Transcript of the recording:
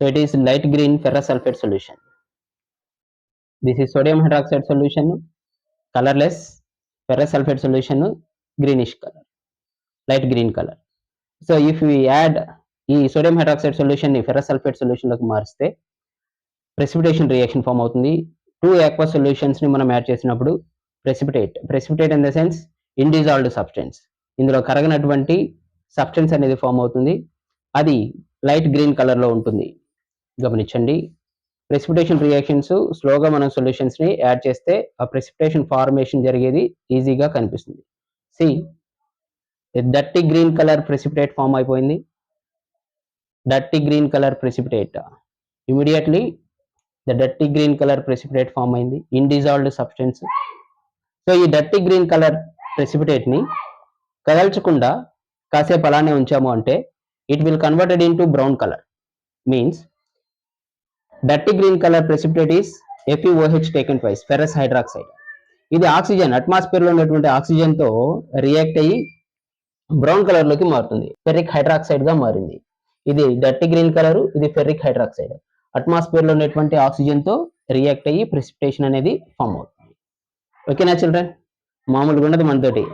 So it is light green ferrous sulfate solution. This is sodium hydroxide solution, colorless ferrous sulfate solution, greenish color, light green color. So if we add ఈ sodium hydroxide solution ని ferrous sulphate solution లోకి మారిస్తే precipitation reaction form అవుతుంది. 2 aqueous solutions ని మనం add చేసినప్పుడు precipitate in the sense undissolved substance, ఇందులో కరగనటువంటి సబ్స్టెన్స్ అనేది ఫామ్ అవుతుంది. అది లైట్ గ్రీన్ కలర్ లో ఉంటుంది. గమనించండి, ప్రెసిపిటేషన్ రియాక్షన్స్ స్లోగా మనం సొల్యూషన్స్ ని యాడ్ చేస్తే ఆ ప్రెసిపిటేషన్ ఫార్మేషన్ జరిగేది ఈజీగా కనిపిస్తుంది. See dirty green colour precipitate form అయిపోయింది. Dirty green colour precipitate immediately the dirty green colour precipitate form అయింది, ఇండిజాల్వ్డ్ సబ్స్టెన్స్. సో ఈ డర్టీ గ్రీన్ కలర్ ప్రెసిపిటేట్ ని కదల్చకుండా కాసేపు అలానే ఉంచాము అంటే it will converted in to brown colour. Means dirty green colour precipitate is FeOH taken twice, ferrous hydroxide. ఇది oxygen atmosphere లో ఉన్నటువంటి ఆక్సిజన్ తో రియాక్ట్ అయ్యి బ్రౌన్ కలర్ లోకి మారుతుంది, ఫెర్రిక్ హైడ్రాక్సైడ్ గా మారింది. ఇది డర్టీ గ్రీన్ కలర్, ఇది ఫెర్రిక్ హైడ్రాక్సైడ్. అట్మాస్ఫియర్ లో ఉన్నటువంటి ఆక్సిజన్ తో రియాక్ట్ అయ్యి ప్రెసిపిటేషన్ అనేది ఫామ్ అవుతుంది. ఓకేనా చిల్డ్రన్, మామూలుగా ఉన్నది మనతోటి